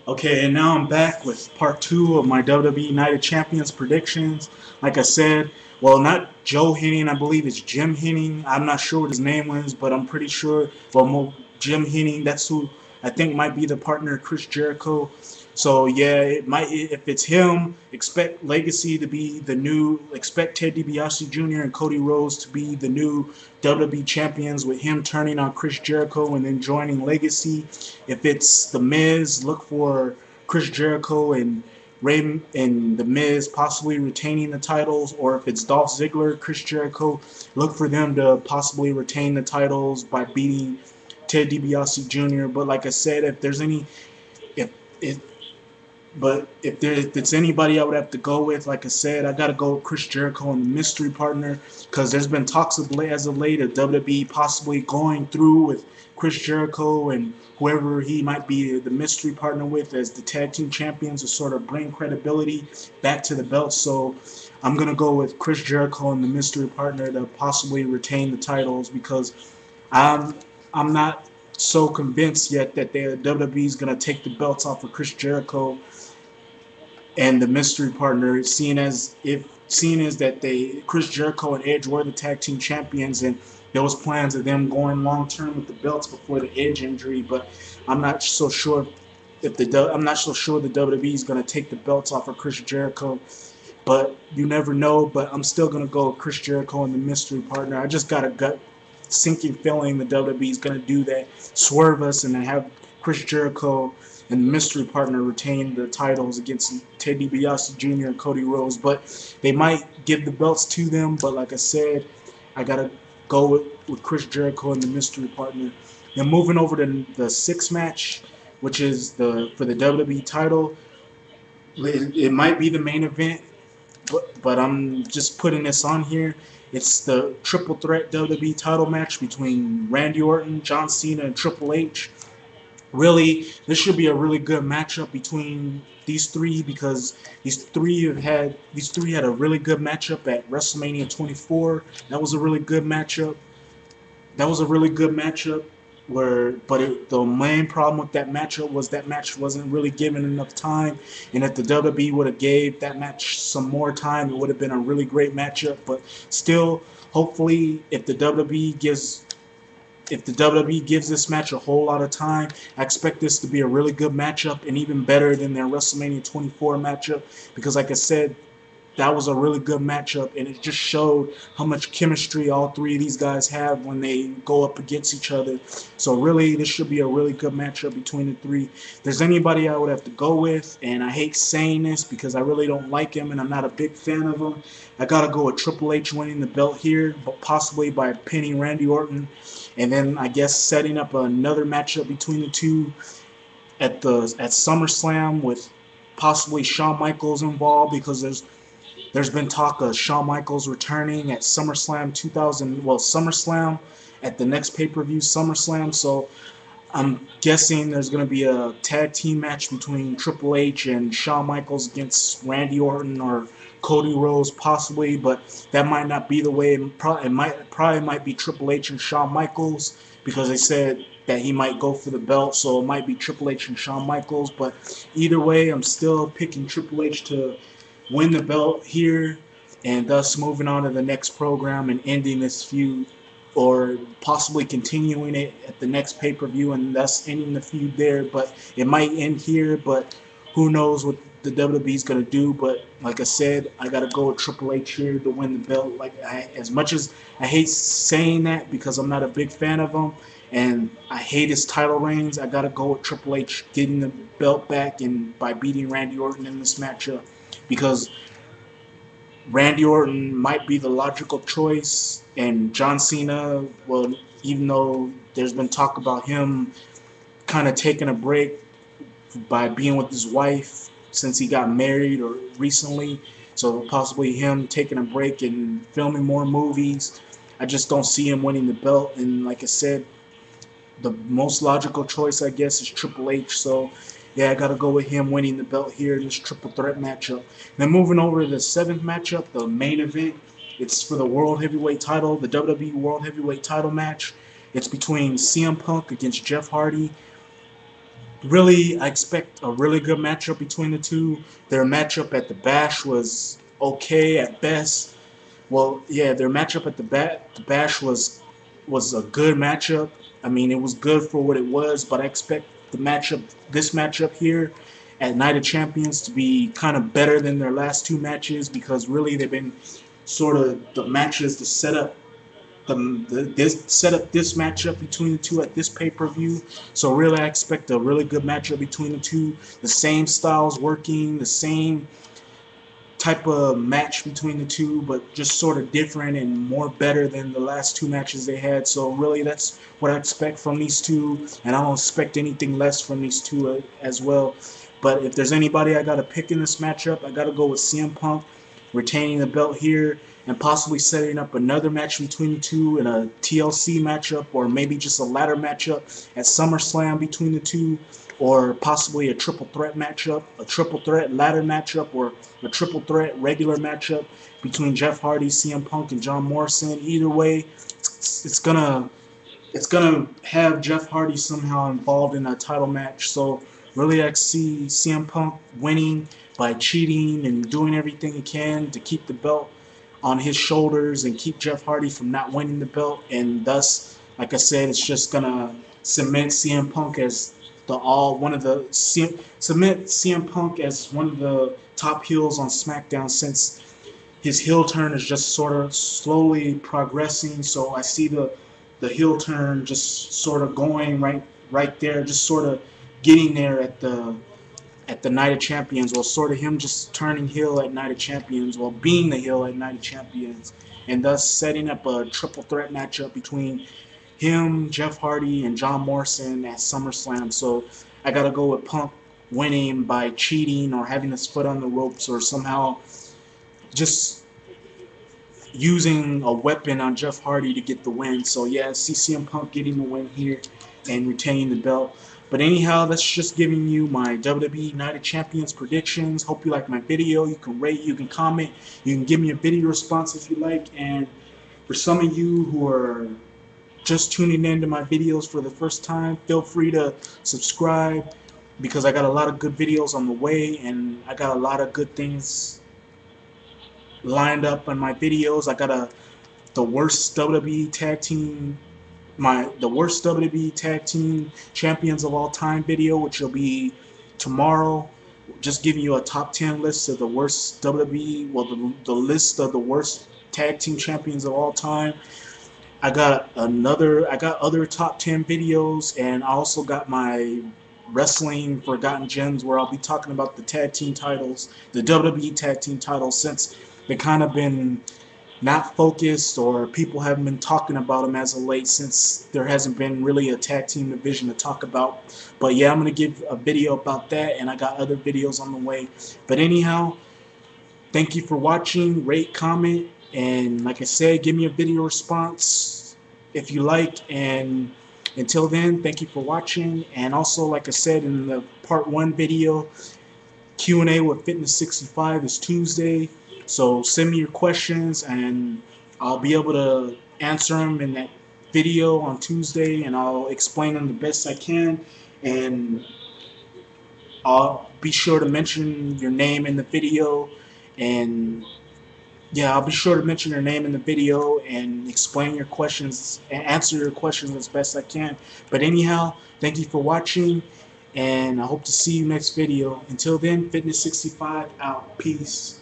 Okay, and now I'm back with part two of my WWE United Champions predictions. Like I said, well, not Joe Henning, I believe it's Jim Henning. I'm not sure what his name was, but I'm pretty sure, Jim Henning, that's who I think might be the partner of Chris Jericho. So yeah, it might if it's him, expect Legacy to be the new, expect Ted DiBiase Jr. and Cody Rhodes to be the new WWE champions with him turning on Chris Jericho and then joining Legacy. If it's The Miz, look for Chris Jericho and Ray and The Miz possibly retaining the titles, or if it's Dolph Ziggler, Chris Jericho, look for them to possibly retain the titles by beating Ted DiBiase Jr. But like I said, if there's any, if it, but if it's anybody I would have to go with, like I said, I got to go with Chris Jericho and the mystery partner because there's been talks of as of late of WWE possibly going through with Chris Jericho and whoever he might be the mystery partner with as the tag team champions to sort of bring credibility back to the belt. So I'm gonna go with Chris Jericho and the mystery partner to possibly retain the titles because I'm I'm not so convinced yet that the WWE is gonna take the belts off of Chris Jericho and the mystery partner, seeing as that they Chris Jericho and Edge were the tag team champions, and there was plans of them going long term with the belts before the Edge injury. But I'm not so sure I'm not so sure the WWE is going to take the belts off of Chris Jericho. But you never know. But I'm still going to go with Chris Jericho and the mystery partner. I just got a gut sinking feeling the WWE is going to do that, swerve us, and then have Chris Jericho and the mystery partner retain the titles against Ted DiBiase Jr. and Cody Rhodes. But they might give the belts to them. But like I said, I got to go with Chris Jericho and the mystery partner. Then moving over to the sixth match, which is the for the WWE title. It might be the main event, but I'm just putting this on here. It's the triple threat WWE title match between Randy Orton, John Cena, and Triple H. Really, this should be a really good matchup between these three because these three had a really good matchup at WrestleMania 24. That was a really good matchup. That was a really good matchup. The main problem with that matchup was that match wasn't really given enough time, and if the WWE would have gave that match some more time, it would have been a really great matchup. But still, hopefully, if the WWE gives this match a whole lot of time, I expect this to be a really good matchup and even better than their WrestleMania 24 matchup because, like I said, that was a really good matchup, and it just showed how much chemistry all three of these guys have when they go up against each other. So really, this should be a really good matchup between the three. If there's anybody I would have to go with, and I hate saying this because I really don't like him and I'm not a big fan of him, I gotta go with Triple H winning the belt here, but possibly by pinning Randy Orton, and then I guess setting up another matchup between the two at SummerSlam with possibly Shawn Michaels involved because there's been talk of Shawn Michaels returning at SummerSlam 2000, well, SummerSlam at the next pay-per-view SummerSlam. So I'm guessing there's going to be a tag team match between Triple H and Shawn Michaels against Randy Orton or Cody Rhodes possibly, but that might not be the way. It probably might be Triple H and Shawn Michaels because they said that he might go for the belt, so it might be Triple H and Shawn Michaels. But either way, I'm still picking Triple H to win the belt here, and thus moving on to the next program and ending this feud, or possibly continuing it at the next pay per view and thus ending the feud there. But it might end here, but who knows what the WWE is gonna do? But like I said, I gotta go with Triple H here to win the belt. As much as I hate saying that because I'm not a big fan of him, and I hate his title reigns, I gotta go with Triple H getting the belt back and by beating Randy Orton in this matchup because Randy Orton might be the logical choice, and John Cena, well, even though there's been talk about him kind of taking a break by being with his wife since he got married or recently, so possibly him taking a break and filming more movies. I just don't see him winning the belt, and like I said, the most logical choice, I guess, is Triple H. So, yeah, I got to go with him winning the belt here in this triple threat matchup. Then moving over to the seventh matchup, the main event. It's for the World Heavyweight title, the WWE World Heavyweight title match. It's between CM Punk against Jeff Hardy. really, I expect a really good matchup between the two. Their matchup at the Bash was okay at best. Well, yeah, their matchup at the Bash was a good matchup. I mean, it was good for what it was, but I expect this matchup here at Night of Champions to be kind of better than their last two matches, because really they've been sort of the matches to set up this matchup between the two at this pay-per-view. So really, I expect a really good matchup between the two. The same styles working, the same type of match between the two, but just sort of different and more better than the last two matches they had. So really, that's what I expect from these two, and I don't expect anything less from these two as well. But if there's anybody I gotta pick in this matchup, I gotta go with CM Punk retaining the belt here and possibly setting up another match between the two in a TLC matchup, or maybe just a ladder matchup at SummerSlam between the two, or possibly a triple threat matchup, a triple threat ladder matchup, or a triple threat regular matchup between Jeff Hardy, CM Punk, and John Morrison. Either way, it's gonna have Jeff Hardy somehow involved in a title match. So really, I see CM Punk winning by cheating and doing everything he can to keep the belt on his shoulders and keep Jeff Hardy from not winning the belt, and thus, like I said, it's just gonna cement CM Punk as cement CM Punk as one of the top heels on SmackDown, since his heel turn is just sort of slowly progressing. So I see the heel turn just sort of going right there, just sort of getting there at the Night of Champions, or sort of him just turning heel at Night of Champions, or being the heel at Night of Champions, and thus setting up a triple threat matchup between him, Jeff Hardy, and John Morrison at SummerSlam. So I gotta go with Punk winning by cheating or having his foot on the ropes, or somehow just using a weapon on Jeff Hardy to get the win. So yeah, CM Punk getting the win here and retaining the belt. But anyhow, that's just giving you my WWE Night of Champions predictions. Hope you like my video. You can rate, you can comment, you can give me a video response if you like. And for some of you who are just tuning in to my videos for the first time, feel free to subscribe, because I got a lot of good videos on the way, and I got a lot of good things lined up on my videos. I got the worst WWE tag team the worst WWE tag team champions of all time video, which will be tomorrow. Just giving you a top 10 list of the worst WWE, well, the list of the worst tag team champions of all time. I got other top 10 videos, and I also got my Wrestling Forgotten Gems, where I'll be talking about the tag team titles, the WWE tag team titles, since they kind of been not focused, or people haven't been talking about them as of late, since there hasn't been really a tag team division to talk about. But yeah, I'm going to give a video about that, and I got other videos on the way. But anyhow, thank you for watching. Rate, comment, and like I said, give me a video response if you like. And until then, thank you for watching. And also, like I said in the part 1 video, Q&A with Fitness 65 is Tuesday. So send me your questions, and I'll be able to answer them in that video on Tuesday, and I'll explain them the best I can. And I'll be sure to mention your name in the video, and yeah, I'll be sure to mention your name in the video and explain your questions and answer your questions as best I can. But anyhow, thank you for watching, and I hope to see you next video. Until then, Fitness 65 out. Peace.